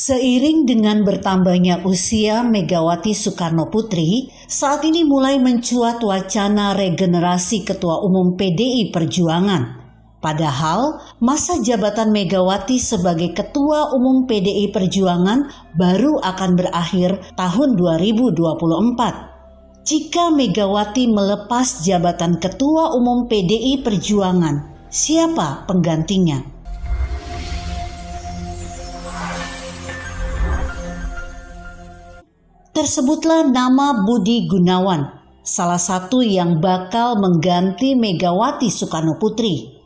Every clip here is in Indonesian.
Seiring dengan bertambahnya usia Megawati Soekarnoputri, saat ini mulai mencuat wacana regenerasi Ketua Umum PDI Perjuangan. Padahal masa jabatan Megawati sebagai Ketua Umum PDI Perjuangan baru akan berakhir tahun 2024. Jika Megawati melepas jabatan Ketua Umum PDI Perjuangan, siapa penggantinya? Tersebutlah nama Budi Gunawan, salah satu yang bakal mengganti Megawati Soekarnoputri.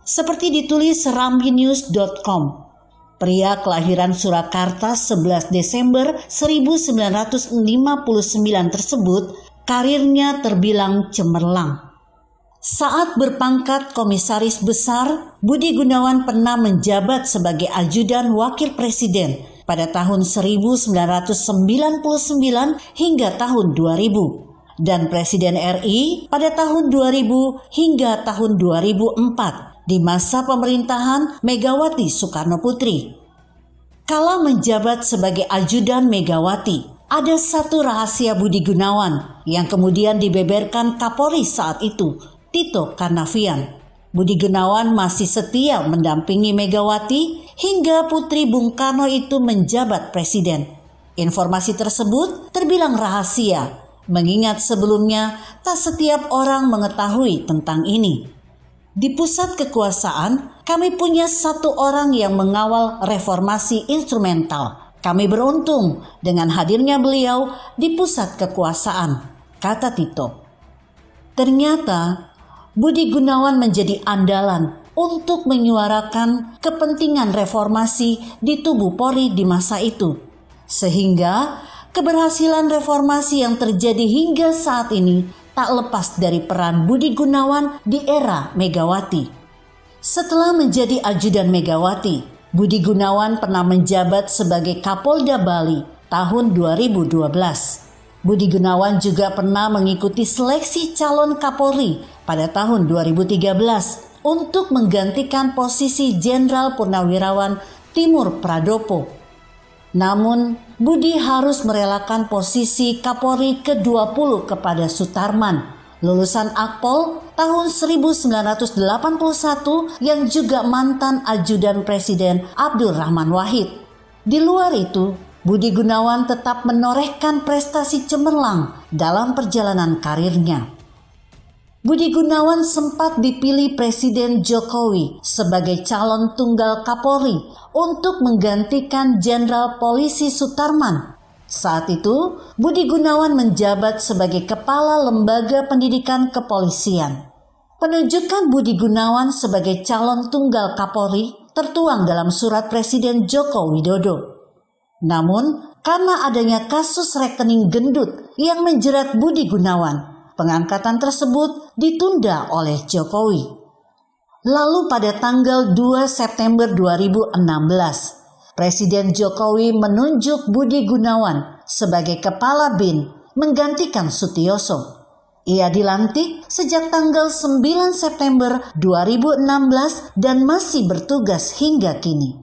Seperti ditulis rambinews.com, pria kelahiran Surakarta 11 Desember 1959 tersebut karirnya terbilang cemerlang. Saat berpangkat komisaris besar, Budi Gunawan pernah menjabat sebagai ajudan wakil presiden pada tahun 1999 hingga tahun 2000 dan Presiden RI pada tahun 2000 hingga tahun 2004 di masa pemerintahan Megawati Soekarnoputri. Kala menjabat sebagai ajudan Megawati, ada satu rahasia Budi Gunawan yang kemudian dibeberkan Kapolri saat itu, Tito Karnavian. Budi Gunawan masih setia mendampingi Megawati hingga putri Bung Karno itu menjabat presiden. Informasi tersebut terbilang rahasia, mengingat sebelumnya tak setiap orang mengetahui tentang ini. Di pusat kekuasaan, kami punya satu orang yang mengawal reformasi instrumental. Kami beruntung dengan hadirnya beliau di pusat kekuasaan, kata Tito. Ternyata Budi Gunawan menjadi andalan untuk menyuarakan kepentingan reformasi di tubuh Polri di masa itu. Sehingga keberhasilan reformasi yang terjadi hingga saat ini tak lepas dari peran Budi Gunawan di era Megawati. Setelah menjadi ajudan Megawati, Budi Gunawan pernah menjabat sebagai Kapolda Bali tahun 2012. Budi Gunawan juga pernah mengikuti seleksi calon Kapolri pada tahun 2013 untuk menggantikan posisi Jenderal Purnawirawan Timur Pradopo. Namun, Budi harus merelakan posisi Kapolri ke-20 kepada Sutarman, lulusan Akpol tahun 1981 yang juga mantan ajudan Presiden Abdul Rahman Wahid. Di luar itu, Budi Gunawan tetap menorehkan prestasi cemerlang dalam perjalanan karirnya. Budi Gunawan sempat dipilih Presiden Jokowi sebagai calon tunggal Kapolri untuk menggantikan Jenderal Polisi Sutarman. Saat itu, Budi Gunawan menjabat sebagai Kepala Lembaga Pendidikan Kepolisian. Penunjukan Budi Gunawan sebagai calon tunggal Kapolri tertuang dalam surat Presiden Joko Widodo. Namun, karena adanya kasus rekening gendut yang menjerat Budi Gunawan, pengangkatan tersebut ditunda oleh Jokowi. Lalu pada tanggal 2 September 2016, Presiden Jokowi menunjuk Budi Gunawan sebagai Kepala BIN menggantikan Sutioso. Ia dilantik sejak tanggal 9 September 2016 dan masih bertugas hingga kini.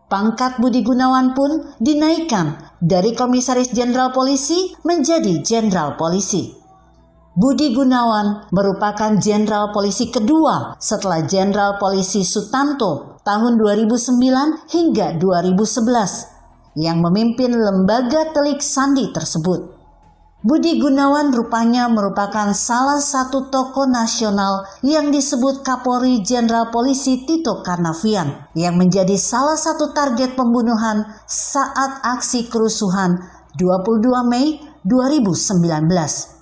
Pangkat Budi Gunawan pun dinaikkan dari Komisaris Jenderal Polisi menjadi Jenderal Polisi. Budi Gunawan merupakan Jenderal Polisi kedua setelah Jenderal Polisi Sutanto tahun 2009 hingga 2011 yang memimpin lembaga telik sandi tersebut. Budi Gunawan rupanya merupakan salah satu tokoh nasional yang disebut Kapolri Jenderal Polisi Tito Karnavian yang menjadi salah satu target pembunuhan saat aksi kerusuhan 22 Mei 2019.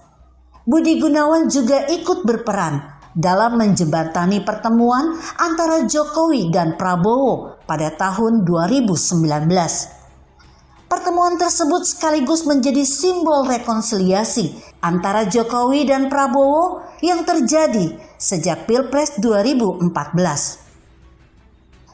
Budi Gunawan juga ikut berperan dalam menjembatani pertemuan antara Jokowi dan Prabowo pada tahun 2019. Pertemuan tersebut sekaligus menjadi simbol rekonsiliasi antara Jokowi dan Prabowo yang terjadi sejak Pilpres 2014.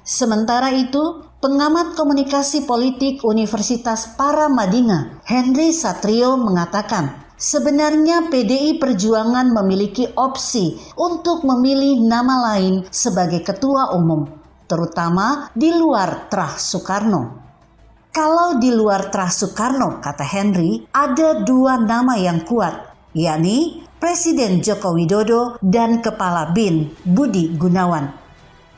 Sementara itu, pengamat komunikasi politik Universitas Paramadina, Henry Satrio mengatakan, sebenarnya PDI Perjuangan memiliki opsi untuk memilih nama lain sebagai ketua umum, terutama di luar Trah Soekarno. Kalau di luar Trust Soekarno, kata Henry, ada dua nama yang kuat, yakni Presiden Joko Widodo dan Kepala BIN Budi Gunawan.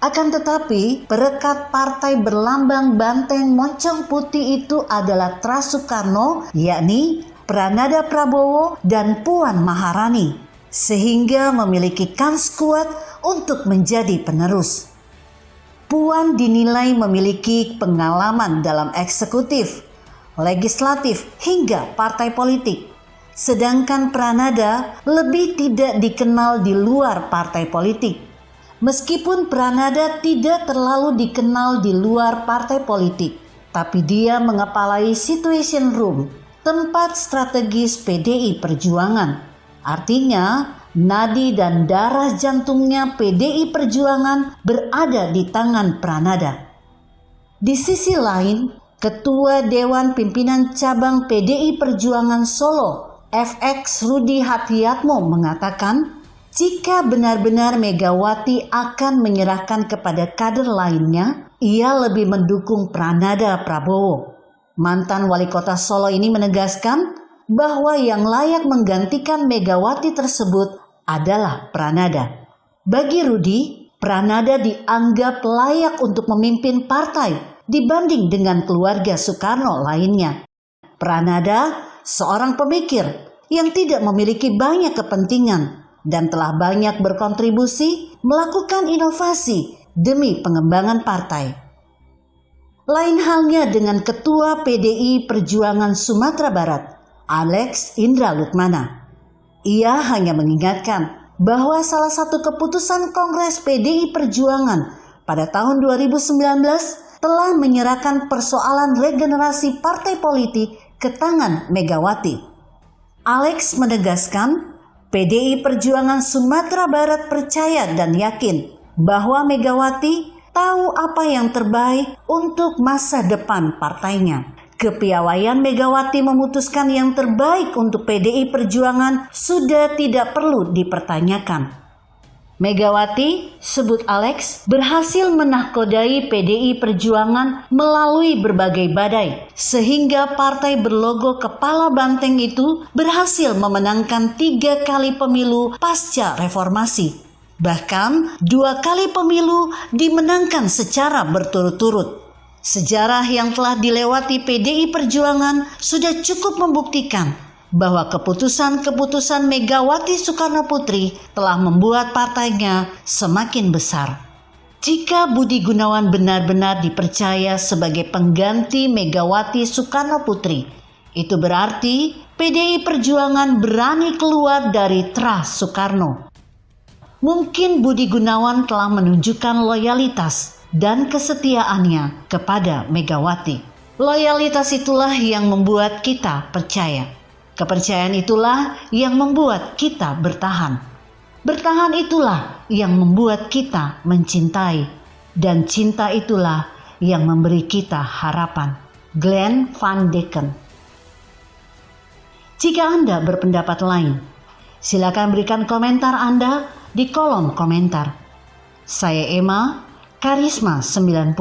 Akan tetapi, perekat partai berlambang banteng moncong putih itu adalah Trust Soekarno, yakni Pranada Prabowo dan Puan Maharani, sehingga memiliki kans kuat untuk menjadi penerus. Puan dinilai memiliki pengalaman dalam eksekutif, legislatif, hingga partai politik. Sedangkan Pranada lebih tidak dikenal di luar partai politik. Meskipun Pranada tidak terlalu dikenal di luar partai politik, tapi dia mengepalai Situation Room, tempat strategis PDI Perjuangan. Artinya, nadi dan darah jantungnya PDI Perjuangan berada di tangan Pranada. Di sisi lain, Ketua Dewan Pimpinan Cabang PDI Perjuangan Solo, FX Rudi Hatiyatmo mengatakan, jika benar-benar Megawati akan menyerahkan kepada kader lainnya, ia lebih mendukung Pranada Prabowo. Mantan wali kota Solo ini menegaskan bahwa yang layak menggantikan Megawati tersebut adalah Pranada. Bagi Rudi, Pranada dianggap layak untuk memimpin partai dibanding dengan keluarga Soekarno lainnya. Pranada seorang pemikir yang tidak memiliki banyak kepentingan dan telah banyak berkontribusi melakukan inovasi demi pengembangan partai. Lain halnya dengan Ketua PDI Perjuangan Sumatera Barat, Alex Indra Lukmana. Ia hanya mengingatkan bahwa salah satu keputusan Kongres PDI Perjuangan pada tahun 2019 telah menyerahkan persoalan regenerasi partai politik ke tangan Megawati. Alex menegaskan, PDI Perjuangan Sumatera Barat percaya dan yakin bahwa Megawati tahu apa yang terbaik untuk masa depan partainya. Kepiawaian Megawati memutuskan yang terbaik untuk PDI Perjuangan sudah tidak perlu dipertanyakan. Megawati, sebut Alex, berhasil menahkodai PDI Perjuangan melalui berbagai badai, sehingga partai berlogo kepala banteng itu berhasil memenangkan 3 kali pemilu pasca reformasi. Bahkan 2 kali pemilu dimenangkan secara berturut-turut. Sejarah yang telah dilewati PDI Perjuangan sudah cukup membuktikan bahwa keputusan-keputusan Megawati Soekarno Putri telah membuat partainya semakin besar. Jika Budi Gunawan benar-benar dipercaya sebagai pengganti Megawati Soekarno Putri, itu berarti PDI Perjuangan berani keluar dari Trust Soekarno. Mungkin Budi Gunawan telah menunjukkan loyalitas dan kesetiaannya kepada Megawati. Loyalitas itulah yang membuat kita percaya. Kepercayaan itulah yang membuat kita bertahan. Bertahan itulah yang membuat kita mencintai. Dan cinta itulah yang memberi kita harapan. Glenn Van Decken. Jika Anda berpendapat lain, silakan berikan komentar Anda di kolom komentar. Saya Emma, Karisma 90.